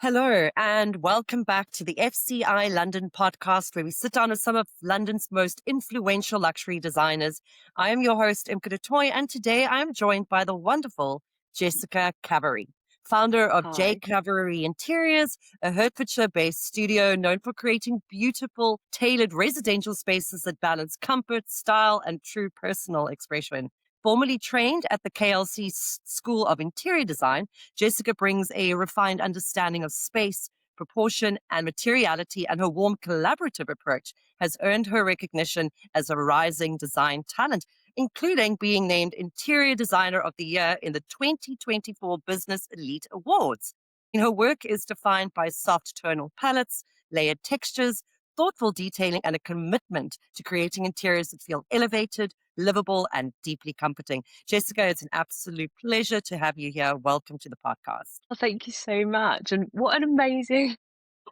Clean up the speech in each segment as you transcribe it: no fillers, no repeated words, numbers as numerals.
Hello, and welcome back to the FCI London podcast, where we sit down with some of London's most influential luxury designers. I am your host, Ep.10, and today I am joined by the wonderful Jessica Cavery, founder of J Hi. Cavery Interiors, a Hertfordshire-based studio known for creating beautiful, tailored residential spaces that balance comfort, style, and true personal expression. Formerly trained at the KLC School of Interior Design, Jessica brings a refined understanding of space, proportion, and materiality, and her warm collaborative approach has earned her recognition as a rising design talent, including being named Interior Designer of the Year in the 2024 Business Elite Awards. Her work is defined by soft tonal palettes, layered textures, thoughtful detailing, and a commitment to creating interiors that feel elevated, livable, and deeply comforting. Jessica, it's an absolute pleasure to have you here. Welcome to the podcast. Well, thank you so much. And what an amazing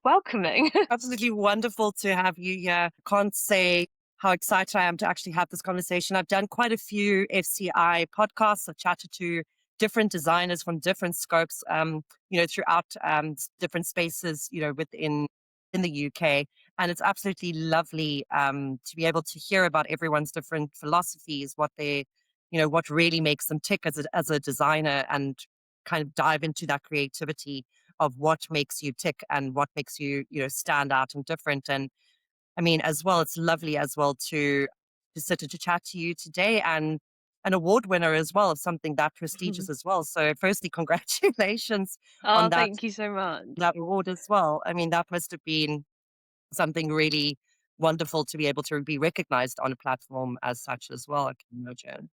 welcoming. Absolutely wonderful to have you here. Can't say how excited I am to actually have this conversation. I've done quite a few FCI podcasts. I've chatted to different designers from different scopes, throughout different spaces, within in the UK. And it's absolutely lovely to be able to hear about everyone's different philosophies, what really makes them tick as a designer, and kind of dive into that creativity of what makes you tick and what makes you, stand out and different. And I mean, as well, it's lovely as well to sit and to chat to you today, and an award winner as well of something that prestigious as well. So firstly, congratulations on Oh, that thank you so much. that award as well. I mean, that must have been something really wonderful to be able to be recognized on a platform as such as well, I can imagine.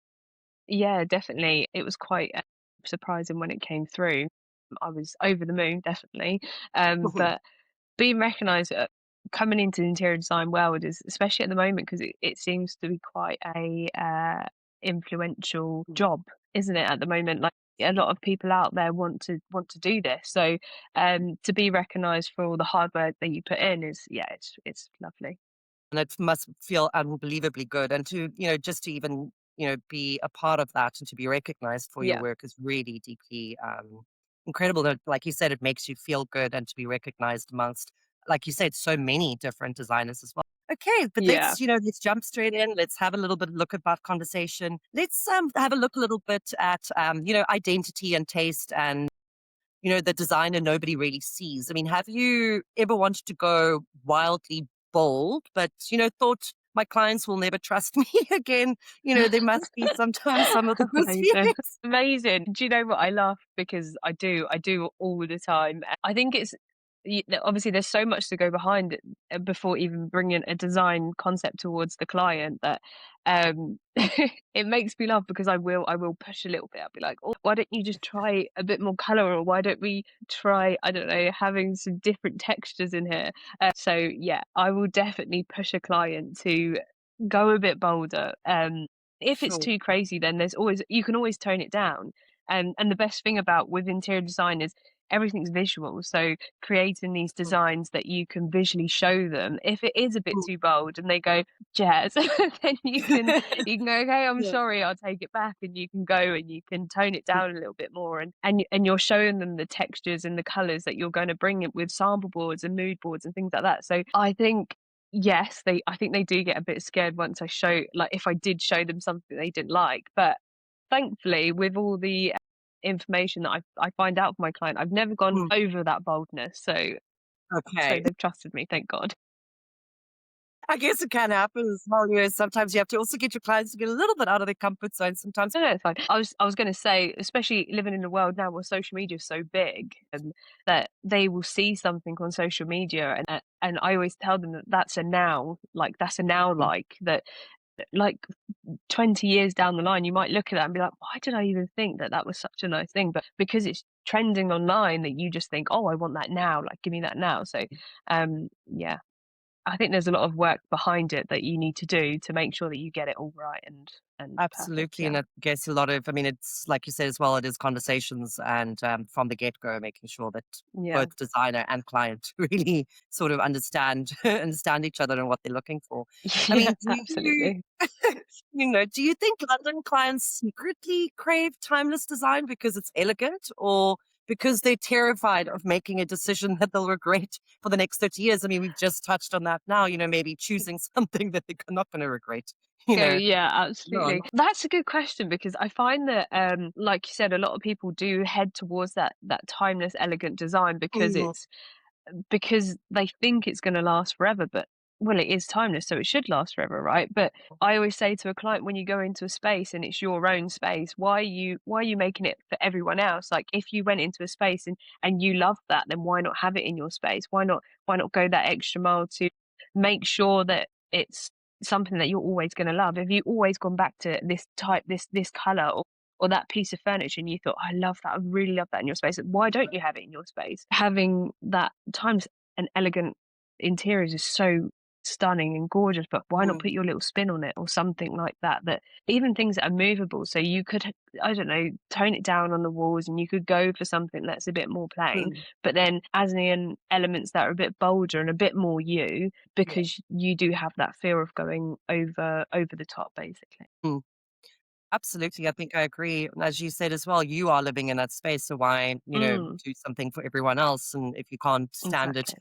Yeah, definitely. It was quite surprising when it came through. I was over the moon, definitely. But being recognised coming into the interior design world is, especially at the moment, because it seems to be quite a influential job, isn't it? At the moment, like a lot of people out there want to do this. So to be recognised for all the hard work that you put in is, yeah, it's lovely. And it must feel unbelievably good. And to, just to even, be a part of that and to be recognized for your Yeah, work is really deeply incredible. That, like you said, it makes you feel good and to be recognized amongst, like you said, so many different designers as well. Okay, but yeah. let's jump straight in. Let's have a little bit look about conversation. Let's have a look a little bit at identity and taste, and the designer nobody really sees. I mean, have you ever wanted to go wildly bold, but, thought my clients will never trust me again? There must be sometimes some of those Amazing. feelings. Amazing. Do you know what? I laugh because I do all the time. I think it's obviously there's so much to go behind it before even bringing a design concept towards the client that it makes me laugh because I will push a little bit. I'll be like, oh, why don't you just try a bit more color, or why don't we try, I don't know, having some different textures in here? So yeah, I will definitely push a client to go a bit bolder. If it's Sure. too crazy, then there's always you can always tone it down. And the best thing about with interior design is everything's visual. So creating these Mm, designs that you can visually show them. If it is a bit too bold and they go, jazz, then you can go, okay, I'm yeah. sorry, I'll take it back, and you can go and you can tone it down a little bit more, and you're showing them the textures and the colors that you're going to bring it with sample boards and mood boards and things like that. So I think yes, I think they do get a bit scared once I show, like, if I did show them something they didn't like. But thankfully, with all the information that I find out from my client, I've never gone Mm, over that boldness. So okay. they've trusted me, thank God. I guess it can happen as well. Sometimes you have to also get your clients to get a little bit out of their comfort zone. Sometimes, No, no, it's fine. I was going to say, especially living in a world now where social media is so big, that they will see something on social media, and I always tell them that that's a now, like that's a now, mm, like that, like 20 years down the line, you might look at that and be like, why did I even think that that was such a nice thing? But because it's trending online, that you just think, oh, I want that now, like give me that now. So, yeah, I think there's a lot of work behind it that you need to do to make sure that you get it all right and perfect. absolutely. Yeah. And I guess I mean, it's like you said as well, it is conversations, and from the get go, making sure that Yeah. both designer and client really sort of understand each other and what they're looking for. I Yeah, mean, do you, absolutely. do you think London clients secretly crave timeless design because it's elegant, or because they're terrified of making a decision that they'll regret for the next 30 years. I mean, we've just touched on that now, maybe choosing something that they're not going to regret, you Go, know. yeah, No, absolutely. That's a good question because I find that, like you said, a lot of people do head towards that timeless, elegant design because mm, it's because they think it's gonna last forever, but well, it is timeless, so it should last forever, right? But I always say to a client, when you go into a space and it's your own space, why are you making it for everyone else? Like, if you went into a space and you love that, then why not have it in your space? Why not go that extra mile to make sure that it's something that you're always gonna love? If you always gone back to this type, this color, or that piece of furniture and you thought, I love that, I really love that in your space. Why don't you have it in your space? Having that times and elegant interiors is so stunning and gorgeous, but why not mm, put your little spin on it or something like that? That even things that are movable, so you could, I don't know, tone it down on the walls and you could go for something that's a bit more plain, mm, but then as in elements that are a bit bolder and a bit more you, yeah. because you do have that fear of going over the top, basically. Mm. Absolutely. I think I agree. And as you said as well, you are living in that space. So why, Mm, do something for everyone else? And if you can't stand it, exactly.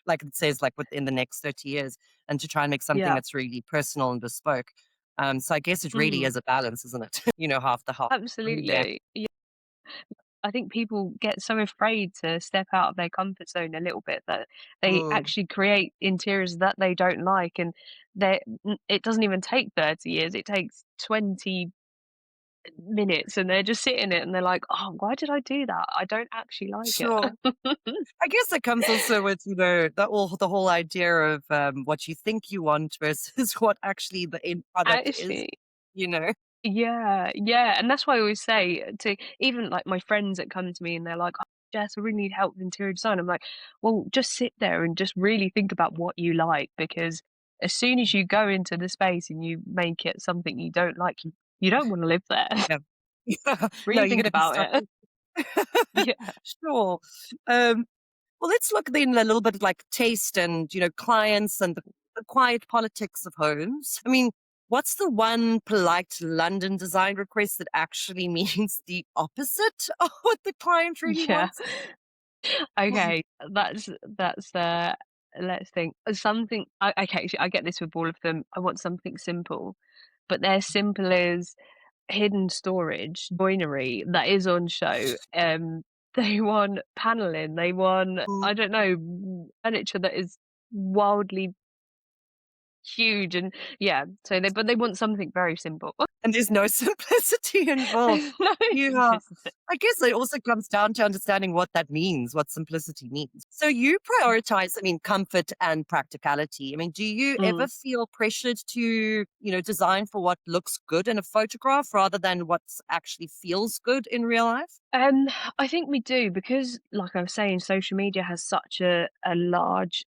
like it says, like within the next 30 years, and to try and make something Yeah. that's really personal and bespoke. So I guess it really Mm. is a balance, isn't it? Half the half. Yeah. Absolutely. Yeah. I think people get so afraid to step out of their comfort zone a little bit that they Mm. actually create interiors that they don't like, and it doesn't even take 30 years, it takes 20 minutes, and they're just sitting it and they're like, "Oh, why did I do that? I don't actually like Sure. it." I guess it comes also with, the whole idea of what you think you want versus what actually the end product is, Actually, you know? yeah, yeah, and that's why I always say to even, like, my friends that come to me and they're like, "Oh, Jess, I really need help with interior design." I'm like, "Well, just sit there and just really think about what you like, because as soon as you go into the space and you make it something you don't like, you don't wanna live there." Yeah. Yeah. No, Really you're think gonna be about stuck. it. Yeah. Sure. Um, well, let's look then a little bit like taste and, clients and the quiet politics of homes. I mean, what's the one polite London design request that actually means the opposite of what the client really Yeah. wants? Okay, that's let's think. Something I okay, I get this with all of them. I want something simple, but their simple is hidden storage, joinery that is on show. They want paneling, they want, Mm. I don't know, furniture that is wildly huge and yeah, so they want something very simple. And there's no simplicity involved. There's no Yeah. simplicity. I guess it also comes down to understanding what that means, what simplicity means. So you prioritize, I mean, comfort and practicality. I mean, do you ever Mm. feel pressured to, design for what looks good in a photograph rather than what actually feels good in real life? Um, I think we do because, like I was saying, social media has such a large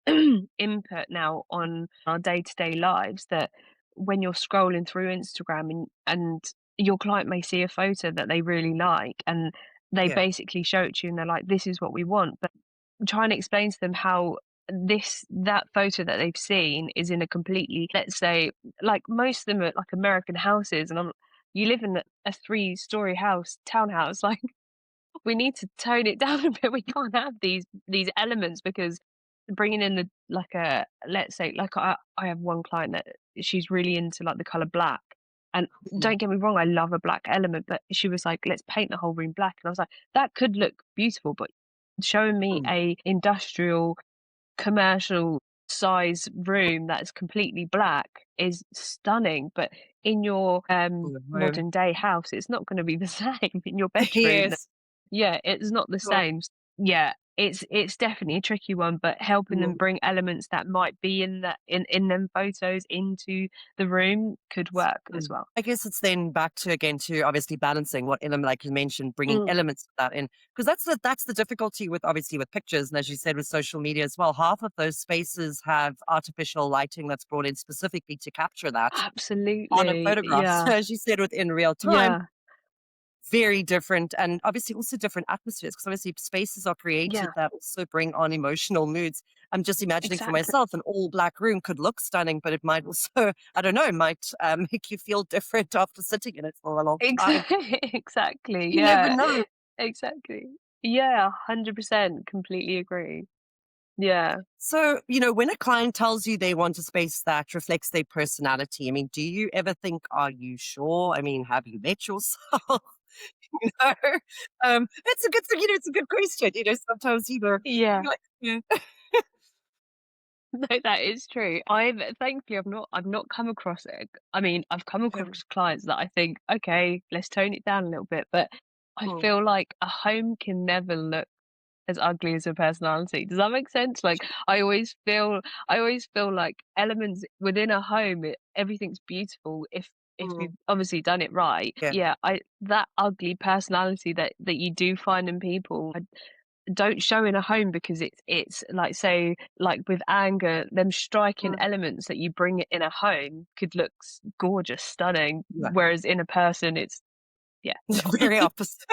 input now on our day to day lives that when you're scrolling through Instagram and your client may see a photo that they really like and they Yeah. basically show it to you and they're like, "This is what we want," but trying to explain to them how that photo that they've seen is in a completely, let's say, like most of them are like American houses, and you live in a three-story house, townhouse, like we need to tone it down a bit. We can't have these elements because bringing in the like a let's say like I have one client that she's really into like the color black, and Mm, don't get me wrong, I love a black element, but she was like, let's paint the whole room black, and I was like, that could look beautiful, but showing me mm. a industrial commercial size room that's completely black is stunning, but in your All at home. modern day house it's not going to be the same in your bedroom. Yes. Yeah, it's not the Sure. same. Yeah, it's definitely a tricky one, but helping them Mm. bring elements that might be in them photos into the room could work as Mm. well. I guess it's then back to again to obviously balancing what element, like you mentioned, bringing Mm, elements of that in, because that's the difficulty with obviously with pictures, and as you said with social media as well. Half of those spaces have artificial lighting that's brought in specifically to capture that on a absolutely. photograph. So Yeah. as you said, within real time, Yeah. very different, and obviously also different atmospheres because obviously spaces are created Yeah. that also bring on emotional moods. I'm just imagining for Exactly. myself an all black room could look stunning, but it might also, I don't know, it might make you feel different after sitting in it for a long time. Exactly. Exactly. You never Yeah. know. Exactly. Yeah, 100%, completely agree. Yeah. So, when a client tells you they want a space that reflects their personality, I mean, do you ever think, are you sure? I mean, have you met yourself? you know, it's a good thing, it's a good question. Sometimes, Yeah. you're like, yeah. No, that is true. Thankfully, I've not come across it. I mean, I've come Yeah. across clients that I think, "Okay, let's tone it down a little bit," but I Mm, feel like a home can never look as ugly as a personality. Does that make sense? Like, I always feel like elements within a home, everything's beautiful if mm, you've obviously done it right. yeah. Yeah, I that ugly personality that you do find in people, don't show in a home because it's like, say, like with anger, them striking Mm, elements that you bring in a home could look gorgeous, stunning, yeah. whereas in a person, it's yeah, not. Very opposite.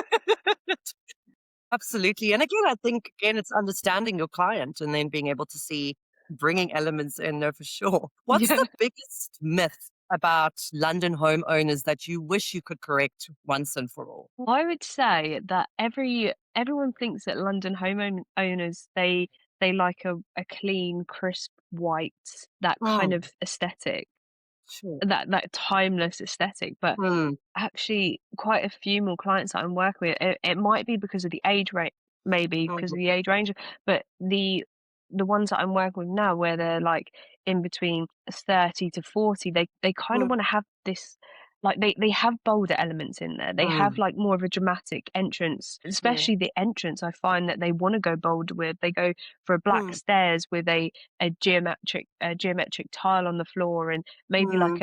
Absolutely. And again, I think, again, it's understanding your client and then being able to see bringing elements in there for sure. What's Yeah. the biggest myth about London homeowners that you wish you could correct once and for all? I would say that everyone thinks that London owners, they like a clean, crisp white, that kind Mm, of aesthetic, sure. that timeless aesthetic, but Mm, actually quite a few more clients that I'm working with, it might be because of the age rate, maybe because of mm, the age range, but the ones that I'm working with now where they're like in between 30 to 40, they kind of mm, want to have this, like they have bolder elements in there. They have mm, like more of a dramatic entrance, sure. especially the entrance. I find that they want to go bold with. They go for a black Mm, stairs with a geometric tile on the floor, and maybe mm,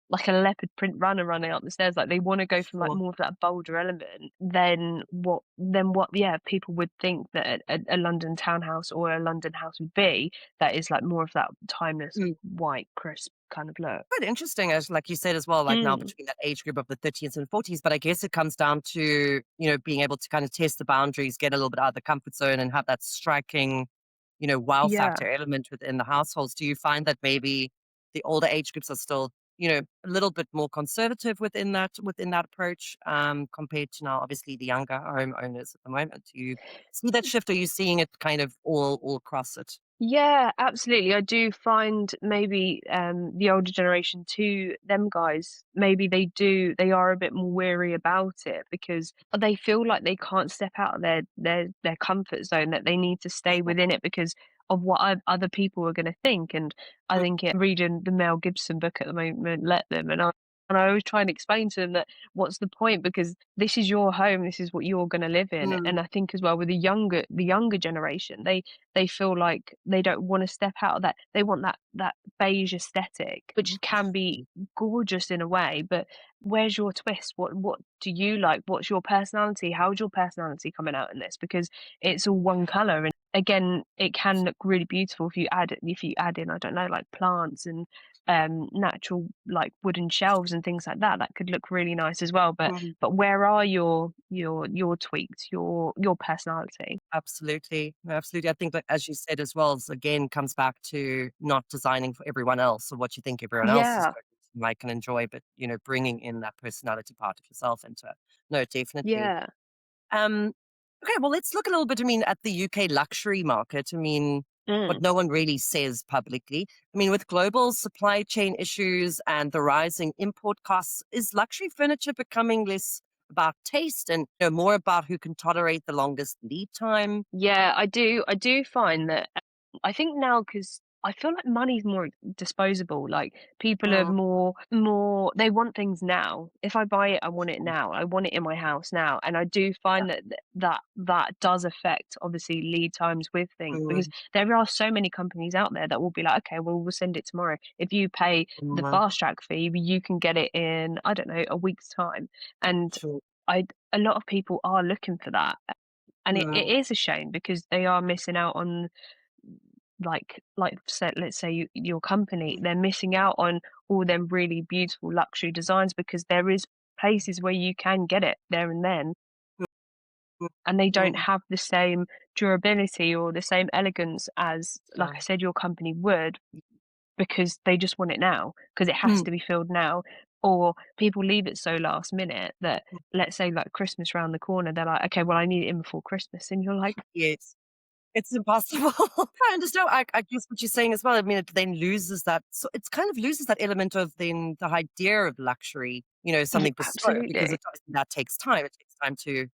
like a leopard print runner running up the stairs. Like they want to go from like sure. more of that bolder element than what yeah, people would think that a London townhouse or a London house would be, that is like more of that timeless Mm. white crisp kind of look. Quite interesting, as like you said as well, like now Mm, between that age group of the 30s and 40s. But I guess it comes down to, being able to kind of test the boundaries, get a little bit out of the comfort zone and have that striking, wow yeah. factor element within the households. Do you find that maybe the older age groups are still, a little bit more conservative within that approach, compared to now, obviously the younger homeowners at the moment? Do you see that shift? Or are you seeing it kind of all across it? Yeah, absolutely. I do find maybe the older generation too, them guys, maybe they are a bit more weary about it because they feel like they can't step out of their comfort zone, that they need to stay Sure. within it because of what other people are going to think. And I think reading the Mel Gibson book at the moment, Let Them, and I always try and explain to them that what's the point, because this is your home, this is what you're going to live in. Mm, And I think as well with the younger generation, they feel like they don't wanna step out of that. They want that beige aesthetic, which can be gorgeous in a way, but where's your twist? What do you like? What's your personality? How's your personality coming out in this? Because it's all one color, and again, it can look really beautiful if you add in, I don't know, like plants and natural like wooden shelves and things like that. That could look really nice as well. But mm. but where are your tweaks, your personality? Absolutely. No, absolutely. I think, like, as you said as well, again comes back to not designing for everyone else or what you think everyone else is Yeah. going to like and enjoy, but, bringing in that personality part of yourself into it. No, definitely. Yeah. Um, okay, well, let's look a little bit, at the UK luxury market. I mean, what Mm. no one really says publicly. I mean, with global supply chain issues and the rising import costs, is luxury furniture becoming less about taste and, more about who can tolerate the longest lead time? Yeah, I do find that I think now, because I feel like money's more disposable. Like people are Mm, more they want things now. If I buy it, I want it sure. now. I want it in my house now. And I do Yeah. find that does affect obviously lead times with things, because Mm, there are so many companies out there that will be like, okay, well, we'll send it tomorrow. If you pay the mm, fast track fee, you can get it in, I don't know, a week's time. And sure. I a lot of people are looking for that, and it Mm, is a shame because they are missing out on, like say, let's say your company, they're missing out on all them really beautiful luxury designs, because there is places where you can get it there and then, mm, and they don't mm, have the same durability or the same elegance as, like I sure. said, your company would, because they just want it now, because it has Mm, to be filled now. Or people leave it so last minute that, let's say, like, Christmas round the corner, they're like, "Okay, well, I need it in before Christmas," and you're like, Yes. It's impossible. I understand. I guess what you're saying as well. I mean, it then loses that. So it's kind of loses that element of then the idea of luxury. "Yeah, Something bespoke because absolutely." that takes time. It takes time to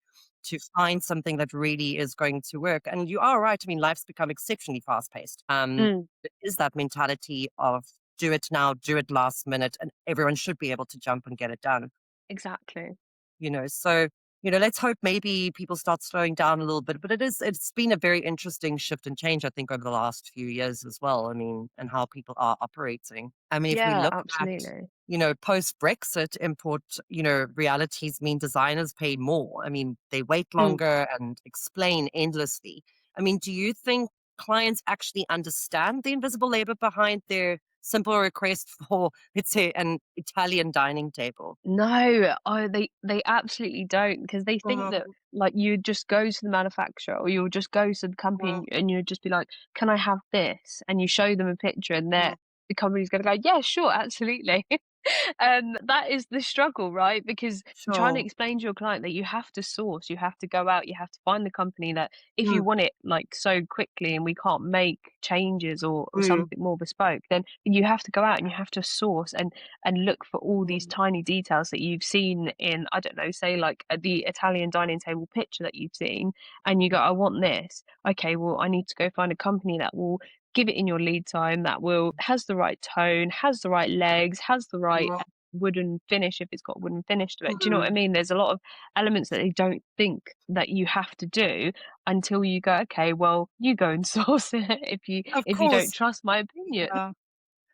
find something that really is going to work. And you are right. I mean, life's become exceptionally fast paced. Mm, It is that mentality of do it now, do it last minute, and everyone should be able to jump and get it done. exactly. So, let's hope maybe people start slowing down a little bit. But it's been a very interesting shift and change, I think, over the last few years as well. I mean, and how people are operating. I mean, if we Yeah, look at, absolutely. post Brexit import, realities mean designers pay more. I mean, they wait Mm. longer and explain endlessly. I mean, do you think clients actually understand the invisible labor behind their simple request for, let's say, an Italian dining table? No, they absolutely don't, because they think that, Mhm, like, you just go to the manufacturer or you'll just go to the company mhm, and you'd just be like, "Can I have this?" And you show them a picture and mhm. the company's gonna go, "Yeah, sure, absolutely." That is the struggle, right? Because trying to Sure. explain to your client that you have to source, you have to go out, you have to find the company that if you Mm, want it like so quickly and we can't make changes or mm, something more bespoke, then you have to go out and you have to source and look for all these mm, tiny details that you've seen in, I don't know, say like the Italian dining table picture that you've seen, and you go, I want this. Okay, well, I need to go find a company that will give it in your lead time, that will has the right tone, has the right legs, has the right mm, wooden finish if it's got wooden finish to it. Do you know what I mhm. mean? There's a lot of elements that they don't think that you have to do until you go, okay, well, you go and source it Of if you don't course. trust my opinion. Yeah.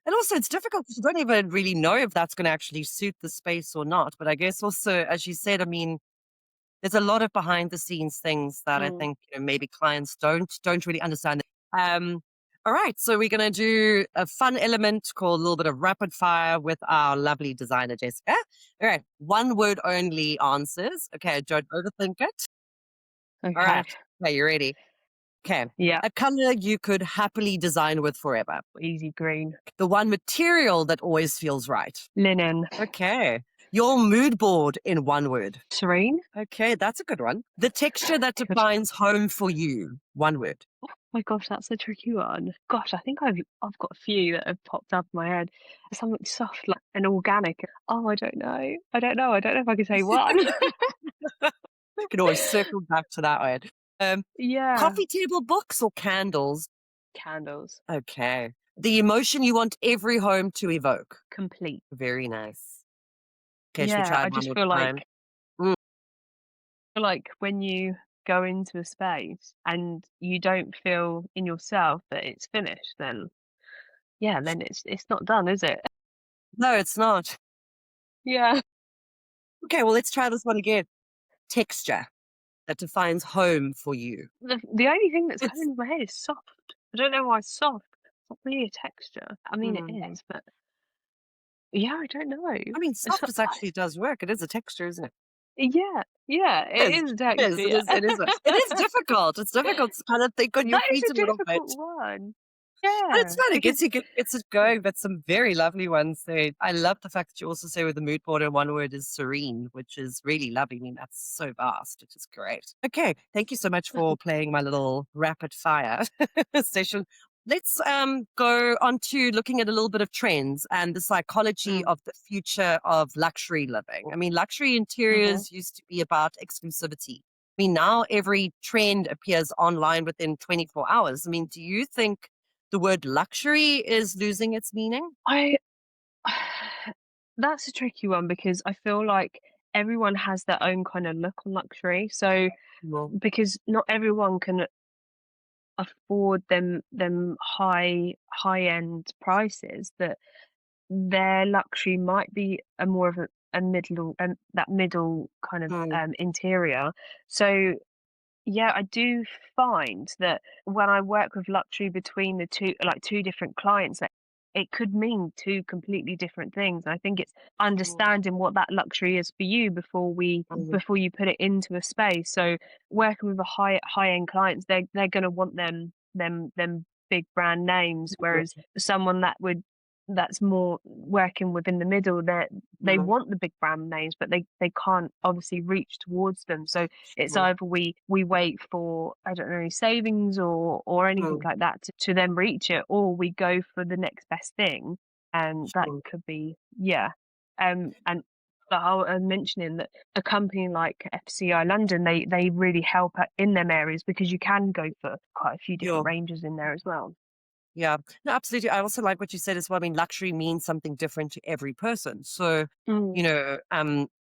And also it's difficult because you don't even really know if that's gonna actually suit the space or not. But I guess also, as you said, I mean, there's a lot of behind the scenes things that I Mm. think, maybe clients don't really understand. All right, so we're gonna do a fun element called a little bit of rapid fire with our lovely designer, Jessica. All right, one word only answers. Okay, don't overthink it. All Okay. right. Okay, you ready? Okay. Yeah. A color you could happily design with forever. Easy green. The one material that always feels right. Linen. Okay. Your mood board in one word. Serene. Okay, that's a good one. The texture that Good. defines home for you. One word. My gosh, that's a tricky one. Gosh, I think I've got a few that have popped up in my head. Something soft like and organic. Oh, I don't know. I don't know. I don't know if I can say one. We can always circle back to that one. Um, Yeah. Coffee table books or candles? Candles. Okay. The emotion you want every home to evoke. Complete. Very nice. Okay, should we Yeah, try I it one just more time? Mm, feel like when you go into a space and you don't feel in yourself that it's finished, then yeah, then it's not done, is it? no, it's not. Yeah. Okay, well, let's try this one again. Texture that defines home for you. The only thing that's coming It's into my head is soft. I don't know why soft. It's not really a texture. I mean, it mm, is, but yeah, I don't know. I mean, It's soft not, is actually does work. It is a texture, isn't it? yeah, yeah, It it is. is a It is. texture. It Yeah. is. It is. It is difficult. It's difficult to kind of think on your That is feet a a little bit. difficult one. But it's Yeah, fun. It because gets it going. But some very lovely ones there. I love the fact that you also say with the mood board in one word is serene, which is really lovely. I mean, that's so vast. It is great. Okay. Thank you so much for playing my little rapid fire session. Let's go on to looking at a little bit of trends and the psychology mm, of the future of luxury living. I mean, luxury mhm. interiors used to be about exclusivity. I mean, now every trend appears online within 24 hours. I mean, do you think the word luxury is losing its meaning? I that's a tricky one because I feel like everyone has their own kind of look on luxury. So Well, because not everyone can afford them high-end prices, that their luxury might be a more of a middle that middle kind of, mm, interior. So, yeah, I do find that when I work with luxury between the 2 like, 2 different clients, that it could mean 2 completely different things. I think it's mm, understanding what that luxury is for you mm, before you put it into a space. So, working with a high-end clients, they're gonna want them big brand names, whereas mm, someone that would that's more working within the middle, they Mm, want the big brand names, but they can't obviously reach towards them. So it's sure. either we wait for, I don't know, savings or anything Mm, like that to then reach it, or we go for the next best thing, and that sure. could be, yeah. And I was mentioning that a company like FCI London, they really help in them areas because you can go for quite a few different Yeah. ranges in there as well. Yeah. No, absolutely. I also like what you said as well. I mean, luxury means something different to every person. So, Mm,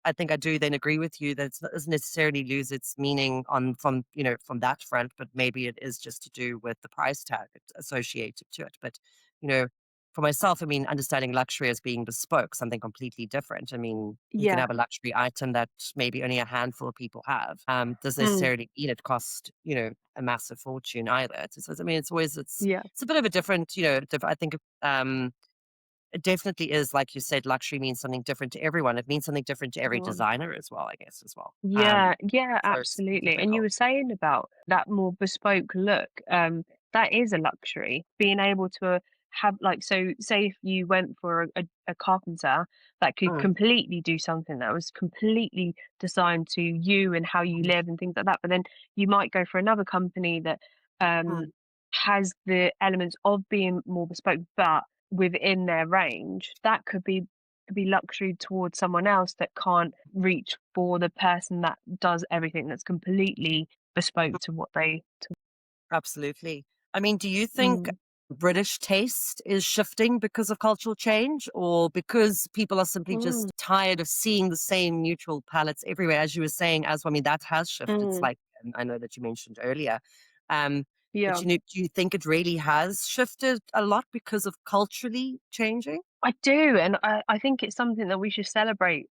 I think I do then agree with you that it doesn't necessarily lose its meaning on from, from that front, but maybe it is just to do with the price tag associated to it. But, you know, for myself, I mean, understanding luxury as being bespoke, something completely different. I mean, you can yeah. have a luxury item that maybe only a handful of people have. Doesn't Mm, necessarily mean it cost, a massive fortune either. I mean, yeah. it's a bit of a different, I think it definitely is, like you said, luxury means something different to everyone. It means something different to every Sure. designer as well, I guess, as well. Yeah, yeah, So it's absolutely. And you difficult. were saying about that more bespoke look, that is a luxury. Being able to have like, so say if you went for a carpenter that could Mm, completely do something that was completely designed to you and how you mm, live and things like that, but then you might go for another company that um mm. has the elements of being more bespoke, but within their range. That could be luxury towards someone else that can't reach for the person that does everything that's completely bespoke to what they to. Absolutely. I mean, do you think Mm, British taste is shifting because of cultural change or because people are simply mm, just tired of seeing the same neutral palettes everywhere? As you were saying, as well, I mean, that has shifted. It's mm, like, and I know that you mentioned earlier. Um, but yeah. do you think it really has shifted a lot because of culturally changing? I do, and I think it's something that we should celebrate.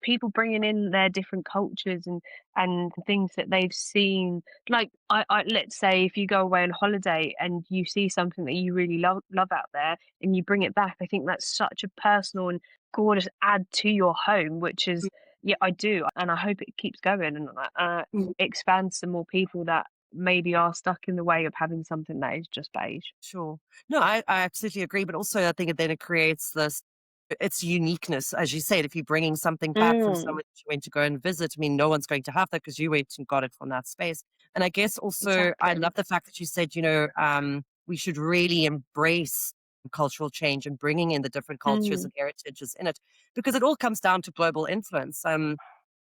People bringing in their different cultures and things that they've seen. Like, let's say if you go away on holiday and you see something that you really love out there and you bring it back, I think that's such a personal and gorgeous add to your home, which is, yeah, I do, and I hope it keeps going and expands to more people that maybe are stuck in the way of having something that is just beige. Sure. No, I absolutely agree. But also, I think then it creates this, its uniqueness. As you said, if you're bringing something back from Mm, someone that you went to go and visit, I mean, no one's going to have that because you went and got it from that space. And I guess also, I exactly. love the fact that you said, we should really embrace cultural change and bringing in the different cultures Mm, and heritages in it because it all comes down to global influence.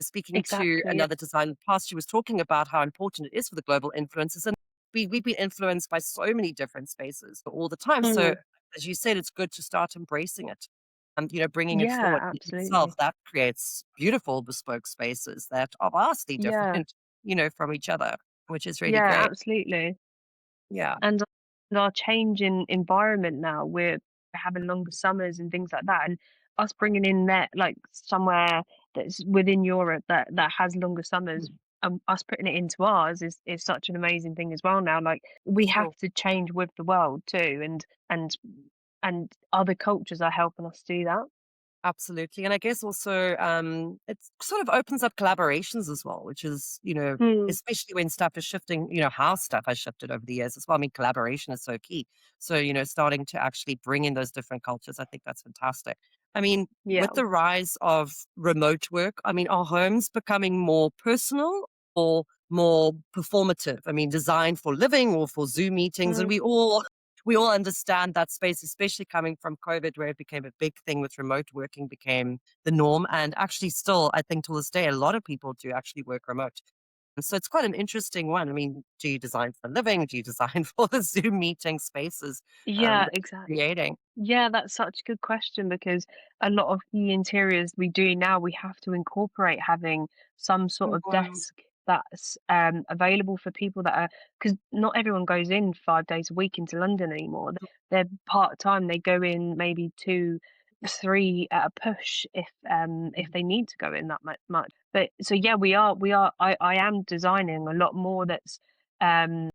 Speaking to exactly. Yeah. another designer in the past, she was talking about how important it is for the global influences. We've been influenced by so many different spaces all the time. So, Mm, as you said, it's good to start embracing it and, bringing it yeah, forward in itself. absolutely. That creates beautiful bespoke spaces that are vastly Yeah. different, from each other, which is really Yeah, great. absolutely. Yeah. And our changing environment now, we're having longer summers and things like that, and us bringing in that, like, somewhere that's within Europe that has longer summers, Mm, and us putting it into ours is such an amazing thing as well now. Like, we have sure. to change with the world too, and other cultures are helping us do that. Absolutely. And I guess also it sort of opens up collaborations as well, which is, Mm, especially when stuff is shifting, how stuff has shifted over the years as well. I mean, collaboration is so key. So, starting to actually bring in those different cultures, I think that's fantastic. I mean, yeah. with the rise of remote work, I mean, are homes becoming more personal or more performative? I mean, designed for living or for Zoom meetings? And Mm, we all understand that space, especially coming from COVID, where it became a big thing with remote working became the norm. And actually, still, I think till this day, a lot of people do actually work remote. And so it's quite an interesting one. I mean, do you design for living? Do you design for the Zoom meeting spaces yeah, that exactly. you're creating? Yeah, that's such a good question because a lot of the interiors we do now, we have to incorporate having some sort of Mhm. desk that's available for people that are, because not everyone goes in 5 days a week into London anymore. They're part time. They go in maybe two, three at a push if they need to go in that much. But so yeah, I am designing a lot more that's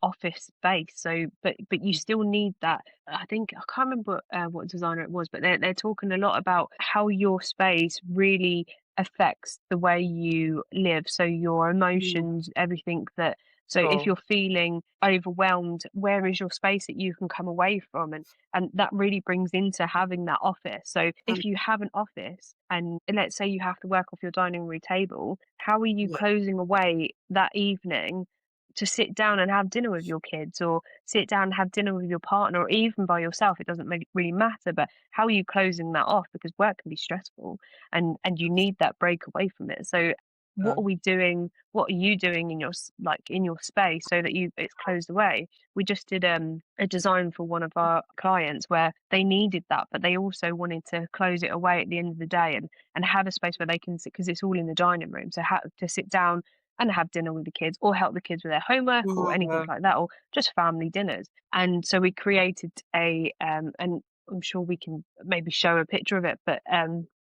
office based. So but you still need that. I think I can't remember what designer it was, but they're talking a lot about how your space really affects the way you live. So your Mm, emotions, everything that. So if Sure. you're feeling overwhelmed, where is your space that you can come away from? And that really brings into having that office. So Mm, if you have an office and let's say you have to work off your dining room table, how are you yeah. closing away that evening to sit down and have dinner with your kids, or sit down and have dinner with your partner, or even by yourself? It doesn't really matter, but how are you closing that off? Because work can be stressful, and you need that break away from it. So what are we doing, what are you doing in your like in your space so that you it's closed away? We just did a design for one of our clients where they needed that, but they also wanted to close it away at the end of the day, and have a space where they can sit, because it's all in the dining room, so to sit down and have dinner with the kids, or help the kids with their homework or anything Mhm. like that, or just family dinners. And so we created and I'm sure we can maybe show a picture of it, but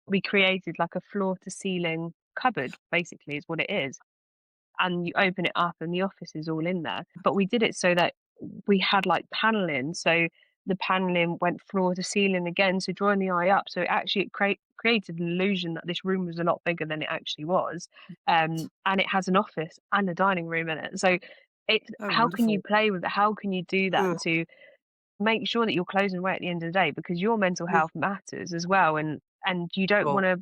we created like a floor to ceiling cupboard, basically, is what it is. And you open it up and the office is all in there. But we did it so that we had like paneling. So the paneling went floor to ceiling again. So drawing the eye up. So it created an illusion that this room was a lot bigger than it actually was. And it has an office and a dining room in it. So Oh, how can you wonderful. play with it? How can you do that Mm, to make sure that you're closing away at the end of the day? Because your mental mm, health matters as well. And you don't want sure. to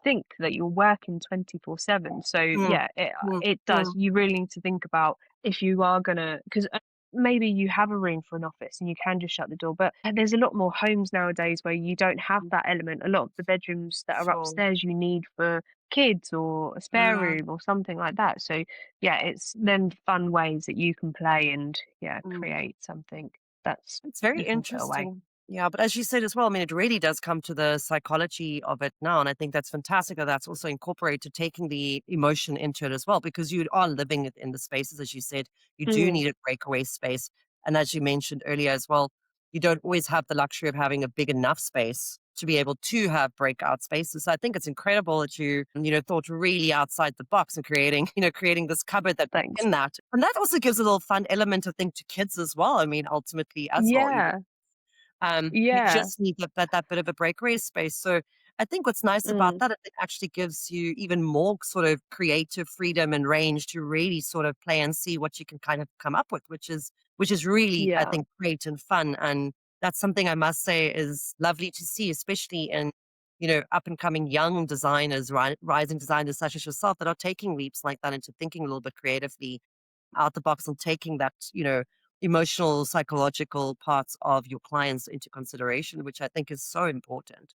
think that you're working 24/7. So Mm, yeah, mm, it does. mm, You really need to think about if you are gonna, because maybe you have a room for an office and you can just shut the door. But there's a lot more homes nowadays where you don't have mm, that element. A lot of the bedrooms that are sure. upstairs you need for kids or a spare Yeah. room or something like that. So yeah, it's then fun ways that you can play and yeah, Mm. create something that's It's very you can put away. interesting. Yeah, but as you said as well, I mean, it really does come to the psychology of it now. And I think that's fantastic that that's also incorporated taking the emotion into it as well, because you are living it in the spaces, as you said, you do Mm, need a breakaway space. And as you mentioned earlier as well, you don't always have the luxury of having a big enough space to be able to have breakout spaces. So I think it's incredible that you thought really outside the box and creating, creating this cupboard that thanks. in that. And that also gives a little fun element, I think, to kids as well. I mean, ultimately as well, Yeah, you yeah. just need that bit of a breakaway space. So I think what's nice about Mm, that, it actually gives you even more sort of creative freedom and range to really sort of play and see what you can kind of come up with, which is really, I yeah. think, great and fun. And that's something I must say is lovely to see, especially in up and coming young designers, rising designers such as yourself that are taking leaps like that into thinking a little bit creatively out the box and taking that, emotional, psychological parts of your clients into consideration, which I think is so important.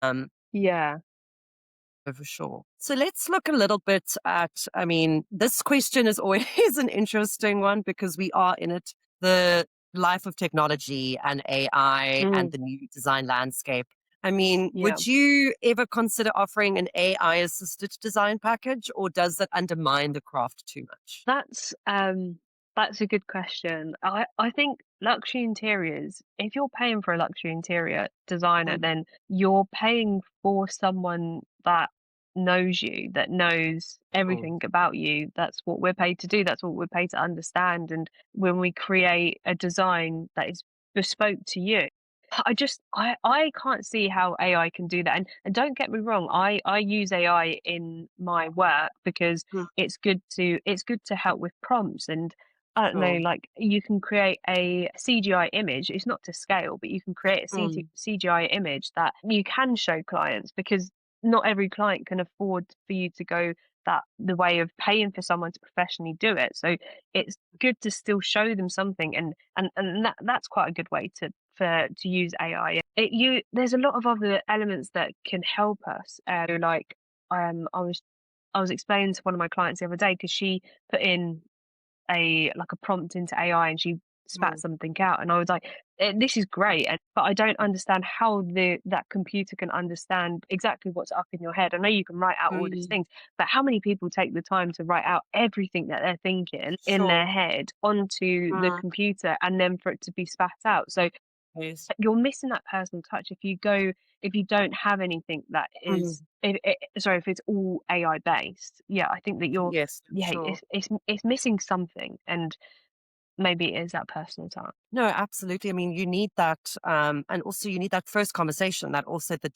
Um, Yeah. for sure. So let's look a little bit at, I mean, this question is always an interesting one because we are in it, the life of technology and AI and Mm, the new design landscape. I mean, yeah. would you ever consider offering an AI assisted design package, or does that undermine the craft too much? That's a good question. I think luxury interiors, if you're paying for a luxury interior designer, Mm, then you're paying for someone that knows you, that knows mm, everything about you. That's what we're paid to do. That's what we're paid to understand. And when we create a design that is bespoke to you, I can't see how AI can do that. And don't get me wrong, I use AI in my work because mm, it's good to help with prompts. And I don't know, sure. like you can create a CGI image. It's not to scale, but you can create a Mm, CGI image that you can show clients, because not every client can afford for you to go that the way of paying for someone to professionally do it. So it's good to still show them something, and that's quite a good way to use AI. There's a lot of other elements that can help us. Like um, I was I was explaining to one of my clients the other day, because she put in a prompt into AI and she spat mm, something out, and I was like, "This is great," but I don't understand how the that computer can understand exactly what's up in your head. I know you can write out all these mm, things, but how many people take the time to write out everything that they're thinking in their sure. head onto the Mm, computer and then for it to be spat out? So yes. you're missing that personal touch if you don't have anything that is Mm, if it's all AI based. Yeah, I think that you're yes, for yeah, sure. it's missing something. And maybe it is that personal touch. No, absolutely. I mean, you need that, and also you need that first conversation, that also the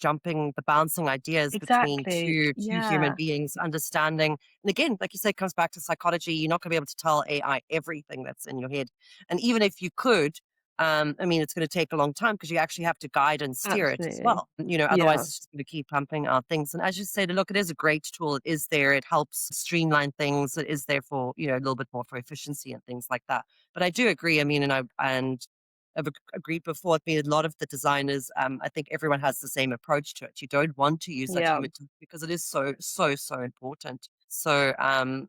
bouncing ideas between Exactly. two human Yeah, beings, understanding. And again, like you say, it comes back to psychology. You're not going to be able to tell AI everything that's in your head, and even if you could, I mean, it's going to take a long time because you actually have to guide and steer it as absolutely. well. You know, otherwise Yeah, it's just going to keep pumping out things. And as you said, look, it is a great tool. It is there. It helps streamline things. It is there for a little bit more for efficiency and things like that. But I do agree. I mean, I've agreed before. I mean, a lot of the designers, I think everyone has the same approach to it. You don't want to use that yeah, human touch because it is so, so, so important. So,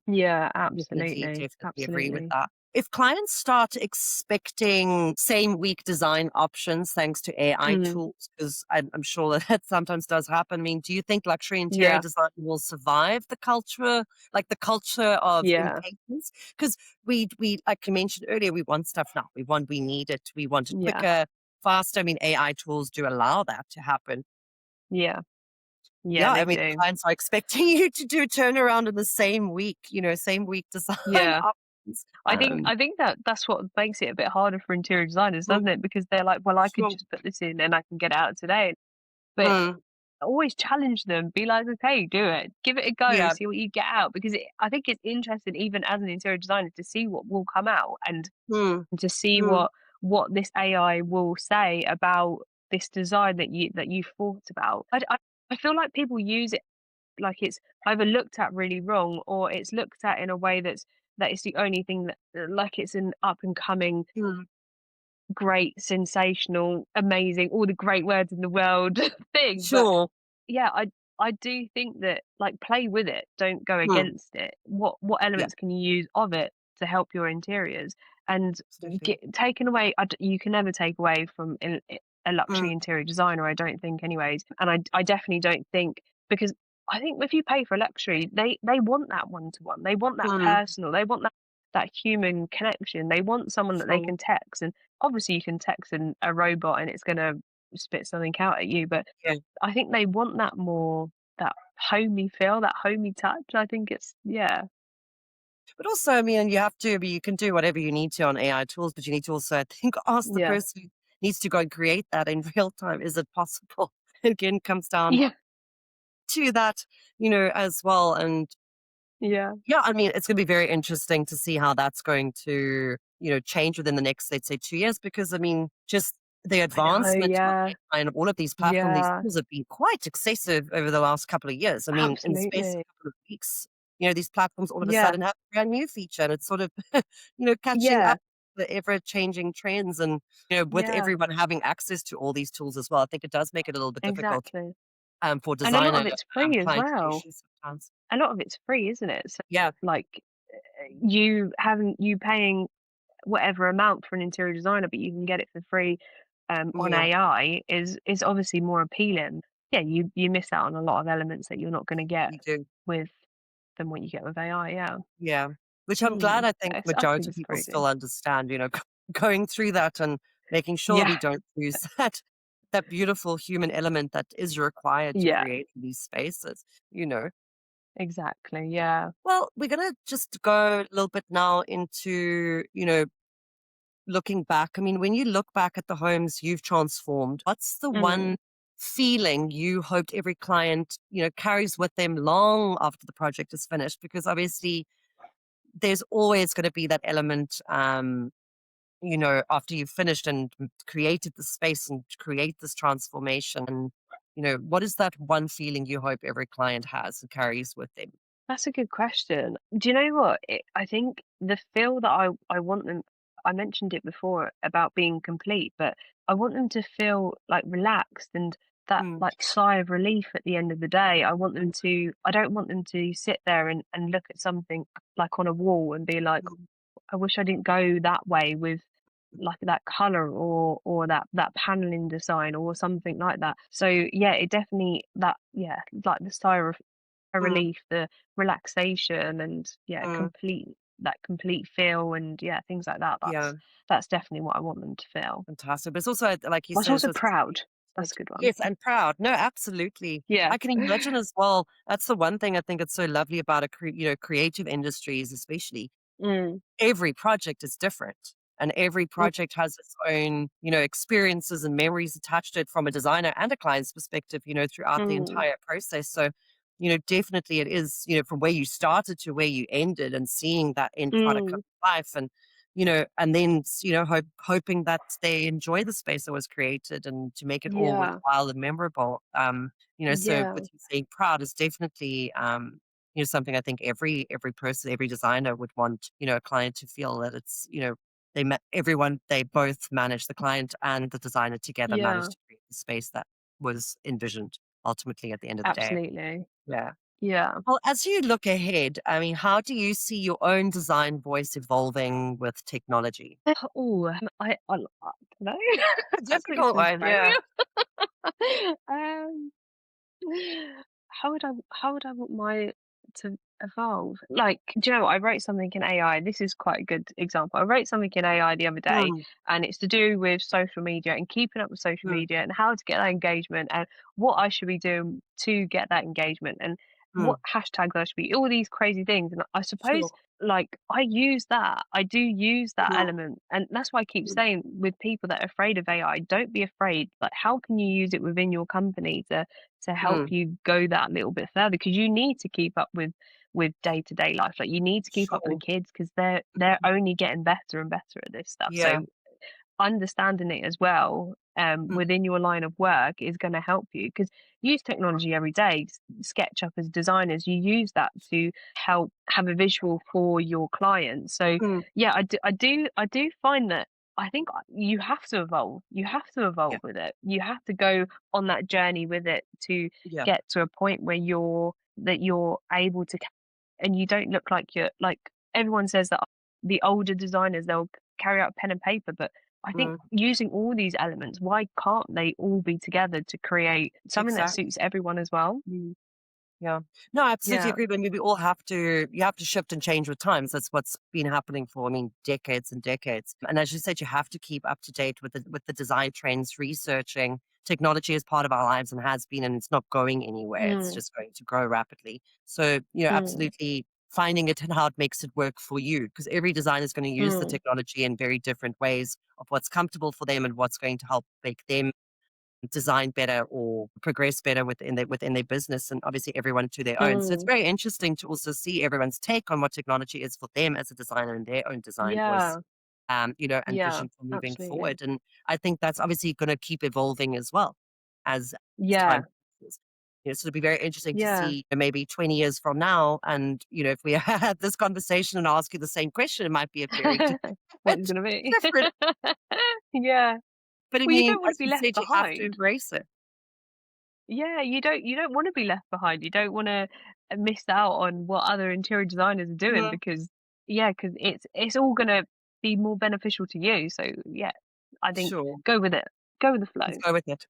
yeah, definitely, absolutely, definitely agree with absolutely. that. If clients start expecting same week design options thanks to AI Mm, tools, because I'm sure that that sometimes does happen. I mean, do you think luxury interior yeah, design will survive the culture of yeah, impatience? Because we like you mentioned earlier, we want stuff now. We need it. We want it yeah, quicker, faster. I mean, AI tools do allow that to happen. yeah, yeah, Yeah, they I mean, do. clients are expecting you to do turnaround in the same week, same week design Yeah. options. I think that that's what makes it a bit harder for interior designers, Mm, doesn't it? Because they're like, "Well, I could sure. just put this in and I can get it out today." But Mm, always challenge them. Be like, "Okay, do it. Give it a go. yeah. See what you get out." Because I think it's interesting, even as an interior designer, to see what will come out and Mm, to see mm, what this AI will say about this design that you thought about. I feel like people use it like it's either looked at really wrong or it's looked at in a way that it's the only thing that like it's an up and coming mm, great sensational amazing all the great words in the world thing. But sure. yeah, I do think that, like, play with it, don't go Mm, against it. What yeah, elements can you use of it to help your interiors? And absolutely. get taken away, you can never take away from a luxury Mm, interior designer, I don't think anyways. And I definitely don't think, because I think if you pay for a luxury, they want that one-to-one. They want that mm, personal. They want that human connection. They want someone that they sure. can text, and obviously you can text a robot and it's gonna spit something out at you, but Yeah. I think they want that more, that homey feel, that homey touch. I think it's yeah, But also, I mean, I mean, you can do whatever you need to on AI tools, but you need to also, I think, ask the yeah, person who needs to go and create that in real time. Is it possible? Again, comes down yeah, to that, as well. And yeah. yeah, I mean, it's going to be very interesting to see how that's going to, change within the next, let's say, 2 years, because I mean, just the I know, advancement of yeah, AI and all of these platforms, these yeah, tools have been quite excessive over the last couple of years. I mean, in the space of absolutely. a couple of weeks, these platforms all of a Yeah, sudden have a brand new feature and it's sort of, catching yeah, up with the ever changing trends and, with yeah, everyone having access to all these tools as well. I think it does make it a little bit difficult exactly. for And a lot designer of it's free as client well. relations sometimes. A lot of it's free, isn't it? So, Yeah, like, you paying whatever amount for an interior designer, but you can get it for free, on yeah, AI is obviously more appealing. Yeah, you miss out on a lot of elements that you're not gonna get you do. with than what you get with AI, yeah. Yeah, which I'm glad Mm, I think I think majority of it's people crazy. still understand, going through that and making sure Yeah, we don't lose that beautiful human element that is required to yeah, create these spaces, you know. exactly, yeah. Well, we're gonna just go a little bit now into, looking back. I mean, when you look back at the homes you've transformed, what's the Mm. one feeling you hoped every client, carries with them long after the project is finished? Because obviously there's always going to be that element, after you've finished and created the space and create this transformation. And, what is that one feeling you hope every client has and carries with them? That's a good question. Do you know what? I think the feel that I want them, I mentioned it before about being complete, but I want them to feel like relaxed and that Mm, like sigh of relief at the end of the day. I don't want them to sit there and look at something like on a wall and be like, mm, I wish I didn't go that way with like that color or that paneling design or something like that. So yeah, it definitely that yeah, like the sigh of a mm, relief, the relaxation and yeah, mm, complete feel and yeah, things like that. yeah, That's definitely what I want them to feel. fantastic. But it's also, like you I was said, also proud. That's a good one. yes, and proud. No, absolutely. Yeah. I can imagine as well. That's the one thing I think it's so lovely about creative industries, especially Mm. every project is different. and every Mm, project has its own, experiences and memories attached to it from a designer and a client's perspective, throughout the mm, entire process. So, definitely it is, from where you started to where you ended and seeing that end product come mm. to life and then, hoping that they enjoy the space that was created and to make it all Yeah, worthwhile and memorable. So yeah, with you saying proud is definitely, something I think every person, every designer would want, a client to feel that it's, everyone, they both manage the client and the designer together yeah, managed to create the space that was envisioned ultimately at the end of the day. absolutely. Yeah. Yeah. Well, as you look ahead, I mean, how do you see your own design voice evolving with technology? Oh, I don't know. A That difficult question is one, very yeah. um, how would I want my to evolve? Like, do you know what? I wrote something in AI. This is quite a good example. I wrote something in AI the other day, Mm, and it's to do with social media and keeping up with social mm, media and how to get that engagement and what I should be doing to get that engagement and what mm, hashtags I should be, all these crazy things. And I suppose sure. like I use that. I do use that Mm, element. And that's why I keep mm, saying with people that are afraid of AI, don't be afraid. Like how can you use it within your company to help mm, you go that little bit further because you need to keep up with day-to-day life. Like you need to keep up with sure. the kids because they're only getting better and better at this stuff. Yeah. So understanding it as well Mm, within your line of work is going to help you because use technology every day. SketchUp as designers, you use that to help have a visual for your clients. So mm, yeah, I do find that I think you have to evolve. You have to yeah. evolve with it. You have to go on that journey with it to Yeah. get to a point where you're able to and you don't look like you're like everyone says that the older designers they'll carry out pen and paper, but I think Mm, using all these elements, why can't they all be together to create something that exactly. suits everyone as well? Mm. Yeah. No, I absolutely Yeah. agree. But we all have to, you have to shift and change with times. That's what's been happening for, I mean, decades and decades. And as you said, you have to keep up to date with the design trends, researching. Technology is part of our lives and has been, and it's not going anywhere. It's Mm, just going to grow rapidly. So, mm, absolutely finding it and how it makes it work for you. Because every designer is going to use the mm, technology in very different ways of what's comfortable for them and what's going to help make them design better or progress better within their business, and obviously everyone to their own. So it's mm. very interesting to also see everyone's take on what technology is for them as a designer and their own design voice, Yeah. and Yeah. vision for moving Absolutely. forward. And I think that's obviously going to keep evolving as well as Yeah. time passes. So it'll be very interesting to Yeah. see maybe 20 years from now, and if we had this conversation and ask you the same question, it might be a very What is gonna be? different. Yeah. But I Well, you mean, don't want to as be you left said, you have to behind. embrace it. Yeah, you don't wanna be left behind. You don't wanna miss out on what other interior designers are doing Yeah, because because it's all gonna be more beneficial to you. So, yeah, I think sure. go with it. Go with the Let's flow. go with it.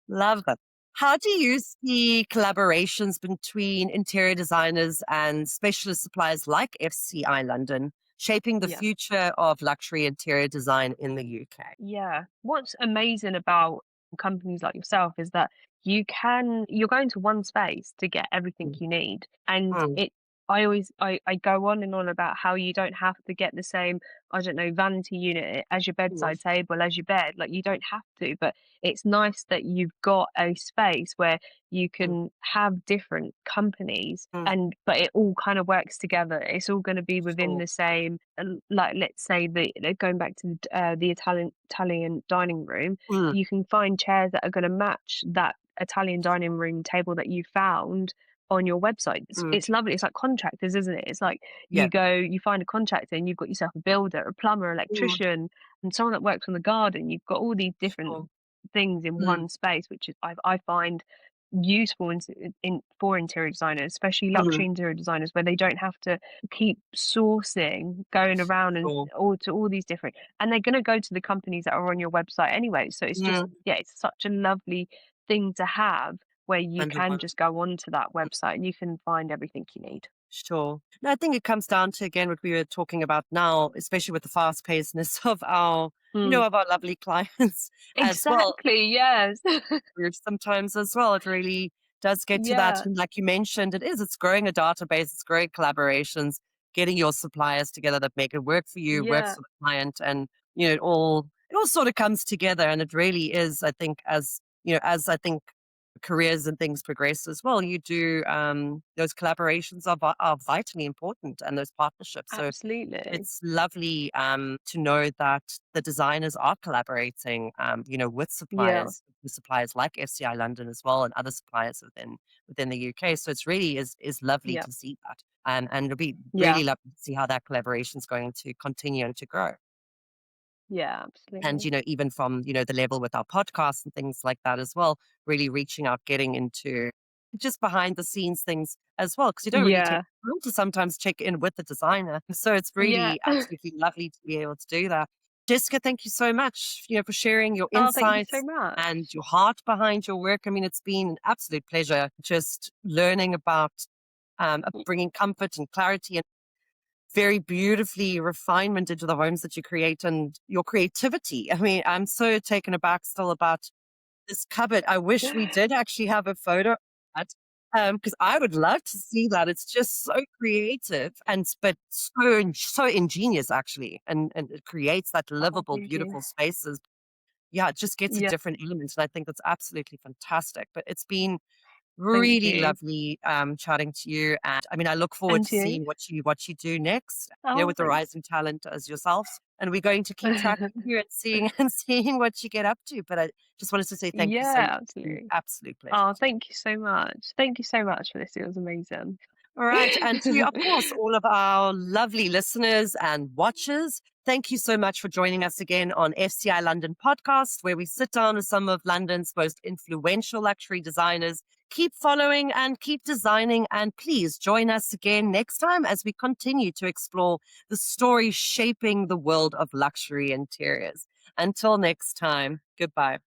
Love that. How do you see collaborations between interior designers and specialist suppliers like FCI London shaping the Yeah. future of luxury interior design in the UK? Yeah. What's amazing about companies like yourself is that you're going to one space to get everything Mm, you need. And mm, I go on and on about how you don't have to get the same, I don't know, vanity unit as your mm, bedside table, as your bed. Like you don't have to, but it's nice that you've got a space where you mm, can have different companies mm, and but it all kind of works together. It's all going to be within sure. the same like let's say going back to the Italian dining room, Mm, you can find chairs that are going to match that Italian dining room table that you found on your website. mm, It's lovely. It's like contractors, isn't it? It's like yeah. you find a contractor and you've got yourself a builder, a plumber, Mm, electrician, and someone that works on the garden. You've got all these different sure. things in Mm, one space, which is I find useful in for interior designers, especially mm, luxury interior designers, where they don't have to keep sourcing, going around and sure. all to all these different, and they're going to go to the companies that are on your website anyway. So it's just Mm, yeah, it's such a lovely thing to have where you under can one. just go onto that website and you can find everything you need. Sure. No, I think it comes down to again what we were talking about now, especially with the fast pacedness of our, Mm. of our lovely clients as well. Exactly. Yes. Where sometimes as well, it really does get to that. Yeah. And like you mentioned, it's growing a database, it's growing collaborations. getting your suppliers together that make it work for you, works Yeah, for the client, and it all sort of comes together. And it really is, I think, as I think careers and things progress as well, you do those collaborations are vitally important, and those partnerships. So absolutely. it's lovely to know that the designers are collaborating, with Yeah, suppliers like FCI London as well, and other suppliers within the UK. So it's really is lovely yeah, to see that, and it'll be yeah, really lovely to see how that collaboration is going to continue and to grow. yeah, And absolutely. even from the level with our podcasts and things like that as well, really reaching out, getting into just behind the scenes things as well, because you don't really take Yeah, time to sometimes check in with the designer. So it's yeah. really absolutely lovely to be able to do that. Jessica, thank you so much, for sharing your Oh, thank you so insights and much. your heart behind your work. I mean, it's been an absolute pleasure just learning about bringing comfort and clarity very beautifully refinement into the homes that you create and your creativity. I mean, I'm so taken aback still about this cupboard. I wish we did actually have a photo of that, because I would love to see that. It's just so creative but so ingenious actually, and it creates that Oh, livable, thank you. beautiful spaces. Yeah, it just gets a Yeah, different element, and I think that's absolutely fantastic. But it's been thank really you. lovely chatting to you, and I mean, I look forward And to you. seeing what you do next. Oh, With the thanks. rising talent as yourselves, and we're going to keep tracking you and seeing and seeing what you get up to. But I just wanted to say thank you so much. Yeah, It's been an absolutely. absolute pleasure. Oh, thank you so much. Thank you so much for this. It was amazing. All right. And to, of course, all of our lovely listeners and watchers, thank you so much for joining us again on FCI London podcast, where we sit down with some of London's most influential luxury designers. Keep following and keep designing. And please join us again next time as we continue to explore the stories shaping the world of luxury interiors. Until next time, goodbye.